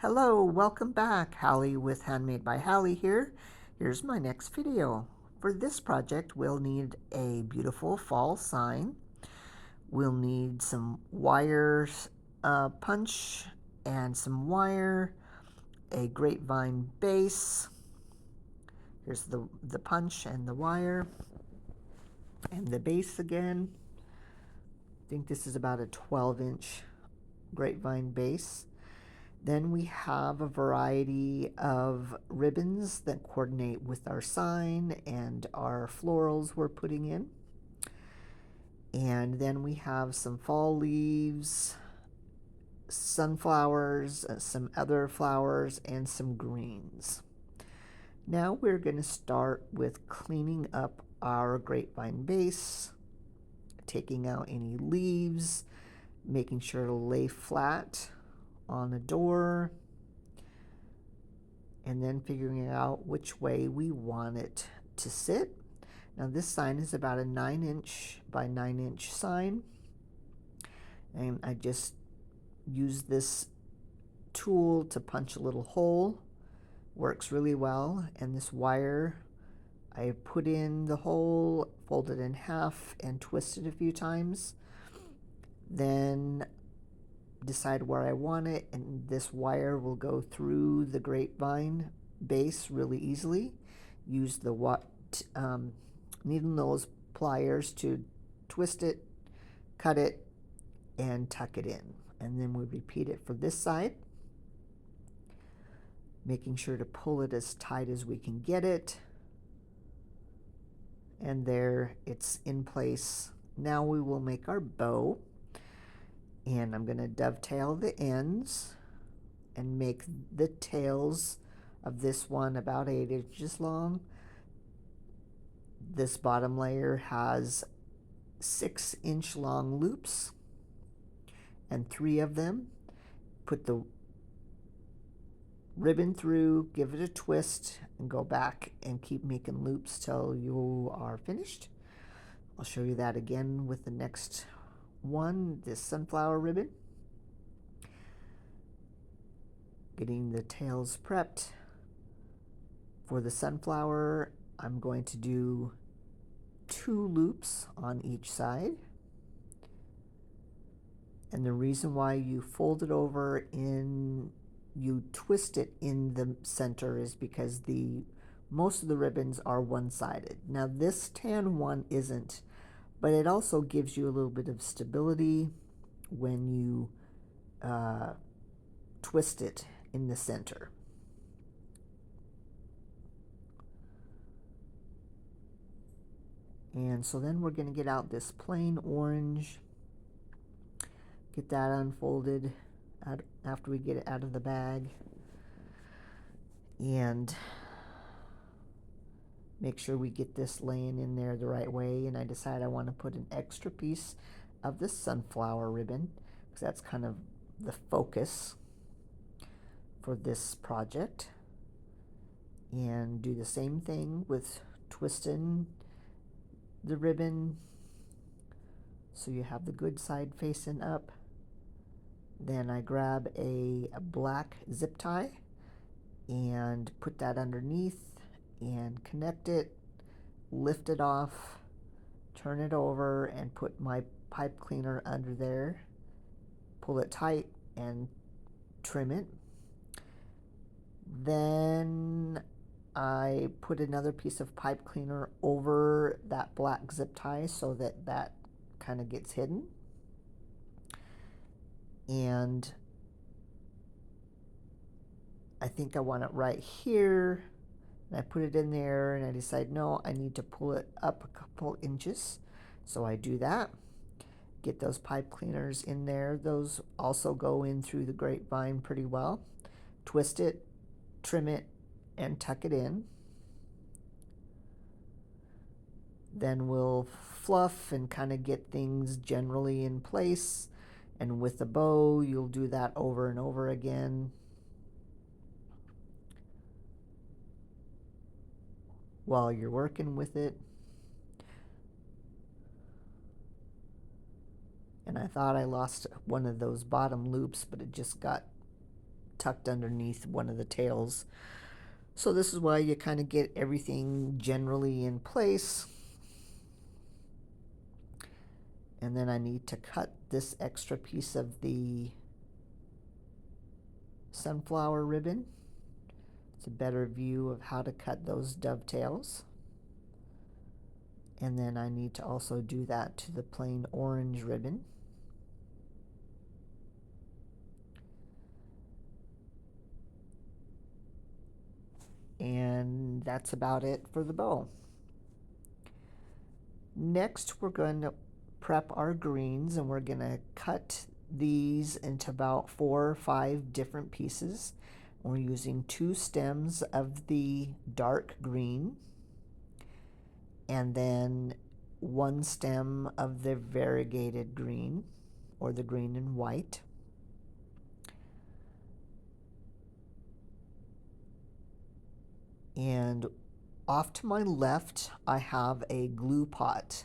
Hello, welcome back. Hallie with Handmade by Hallie here. Here's my next video. For this project, we'll need a beautiful fall sign. We'll need some wires, punch and some wire, a grapevine base. Here's the punch and the wire and the base again. I think this is about a 12-inch grapevine base. Then we have a variety of ribbons that coordinate with our sign and our florals we're putting in. And then we have some fall leaves, sunflowers, some other flowers, and some greens. Now we're going to start with cleaning up our grapevine base, taking out any leaves, making sure to lay flat on the door, and then figuring out which way we want it to sit. Now this sign is about a 9-inch by 9-inch sign, and I just use this tool to punch a little hole. Works really well. And this wire, I put in the hole, fold it in half, and twist it a few times. Then decide where I want it, and this wire will go through the grapevine base really easily. Use the needle nose pliers to twist it, cut it, and tuck it in. And then we repeat it for this side, making sure to pull it as tight as we can get it. And there, it's in place. Now we will make our bow. And I'm going to dovetail the ends and make the tails of this one about 8 inches long. This bottom layer has 6-inch long loops, and 3 of them. Put the ribbon through, give it a twist, and go back and keep making loops till you are finished. I'll show you that again with the next one, this sunflower ribbon. Getting the tails prepped. For the sunflower, I'm going to do 2 loops on each side. And the reason why you fold it over you twist it in the center is because most of the ribbons are one-sided. Now this tan one isn't, but it also gives you a little bit of stability when you twist it in the center. And so then we're going to get out this plain orange, get that unfolded after we get it out of the bag, and make sure we get this laying in there the right way. And I decide I want to put an extra piece of the sunflower ribbon because that's kind of the focus for this project. And do the same thing with twisting the ribbon so you have the good side facing up. Then I grab a black zip tie and put that underneath and connect it, lift it off, turn it over, and put my pipe cleaner under there, pull it tight, and trim it. Then I put another piece of pipe cleaner over that black zip tie so that kind of gets hidden. And I think I want it right here. And I put it in there, and I decide, no, I need to pull it up a couple inches. So I do that. Get those pipe cleaners in there. Those also go in through the grapevine pretty well. Twist it, trim it, and tuck it in. Then we'll fluff and kind of get things generally in place. And with the bow, you'll do that over and over again. While you're working with it. And I thought I lost one of those bottom loops, but it just got tucked underneath one of the tails. So this is why you kind of get everything generally in place. And then I need to cut this extra piece of the sunflower ribbon. It's a better view of how to cut those dovetails. And then I need to also do that to the plain orange ribbon. And that's about it for the bow. Next, we're going to prep our greens, and we're going to cut these into about 4 or 5 different pieces. We're using 2 stems of the dark green and then 1 stem of the variegated green, or the green and white. And off to my left, I have a glue pot.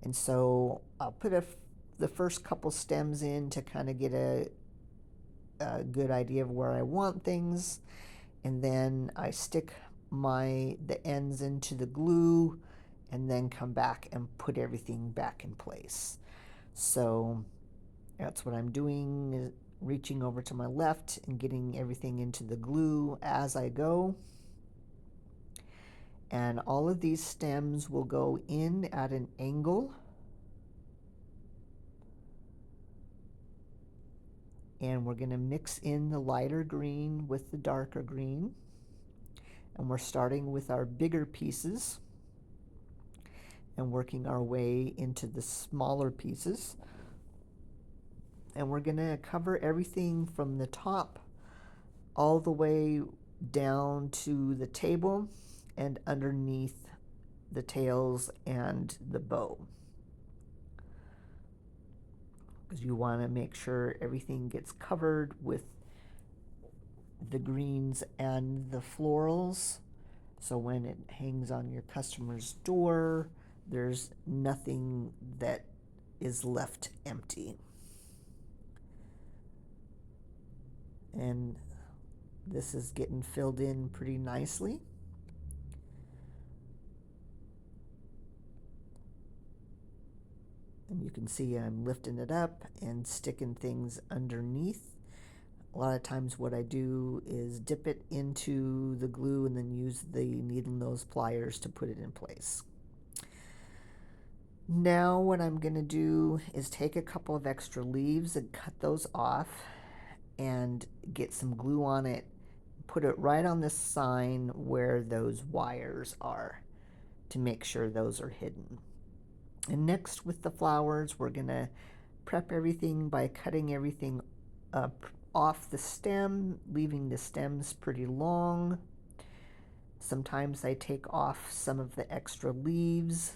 And so I'll put the first couple stems in to kind of get a good idea of where I want things. And then I stick the ends into the glue and then come back and put everything back in place. So that's what I'm doing, is reaching over to my left and getting everything into the glue as I go. And all of these stems will go in at an angle. And we're going to mix in the lighter green with the darker green. And we're starting with our bigger pieces and working our way into the smaller pieces. And we're going to cover everything from the top all the way down to the table and underneath the tails and the bow, because you want to make sure everything gets covered with the greens and the florals, so when it hangs on your customer's door, there's nothing that is left empty. And this is getting filled in pretty nicely. And you can see I'm lifting it up and sticking things underneath. A lot of times what I do is dip it into the glue and then use the needle nose pliers to put it in place. Now what I'm going to do is take a couple of extra leaves and cut those off and get some glue on it, put it right on the sign where those wires are to make sure those are hidden. And next, with the flowers, we're going to prep everything by cutting everything off the stem, leaving the stems pretty long. Sometimes I take off some of the extra leaves.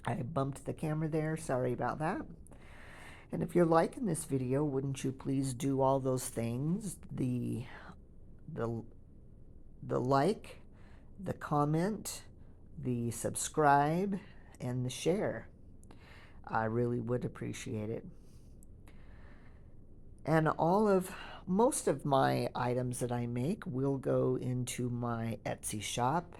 I bumped the camera there, sorry about that. And if you're liking this video, wouldn't you please do all those things? The like, the comment, the subscribe, and the share. I really would appreciate it. And most of my items that I make will go into my Etsy shop,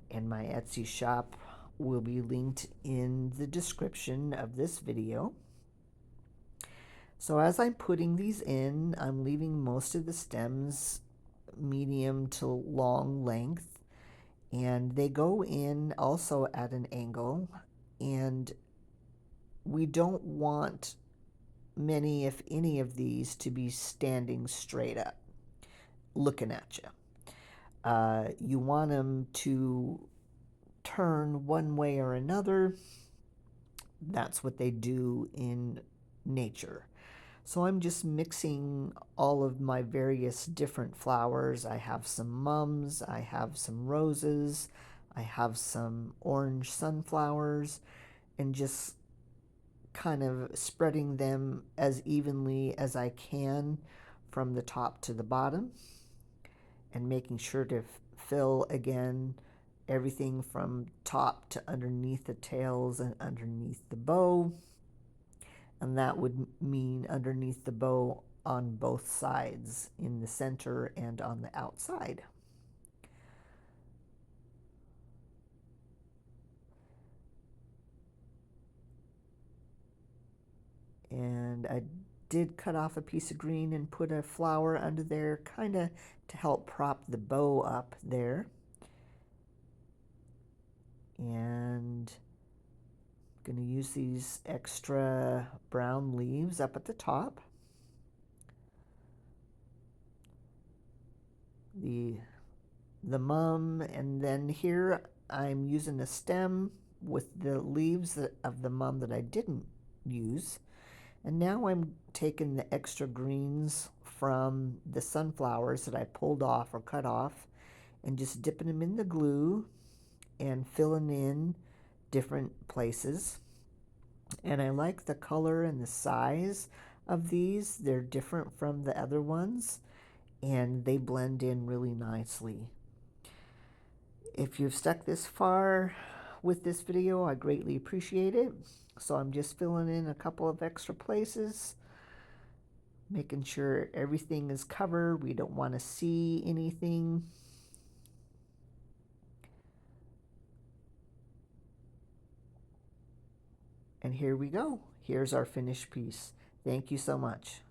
and my Etsy shop will be linked in the description of this video. So as I'm putting these in, I'm leaving most of the stems medium to long length, and they go in also at an angle, and we don't want many, if any, of these to be standing straight up looking at you. You want them to turn one way or another. That's what they do in nature. So I'm just mixing all of my various different flowers. I have some mums, I have some roses, I have some orange sunflowers, and just kind of spreading them as evenly as I can from the top to the bottom, and making sure to fill again everything from top to underneath the tails and underneath the bow. And that would mean underneath the bow on both sides, in the center and on the outside. And I did cut off a piece of green and put a flower under there, kind of to help prop the bow up there. And I'm going to use these extra brown leaves up at the top. The mum, and then here I'm using a stem with the leaves of the mum that I didn't use. And now I'm taking the extra greens from the sunflowers that I pulled off or cut off and just dipping them in the glue and filling in different places. And I like the color and the size of these. They're different from the other ones and they blend in really nicely. If you've stuck this far with this video, I greatly appreciate it. So I'm just filling in a couple of extra places, making sure everything is covered. We don't want to see anything. And here we go. Here's our finished piece. Thank you so much.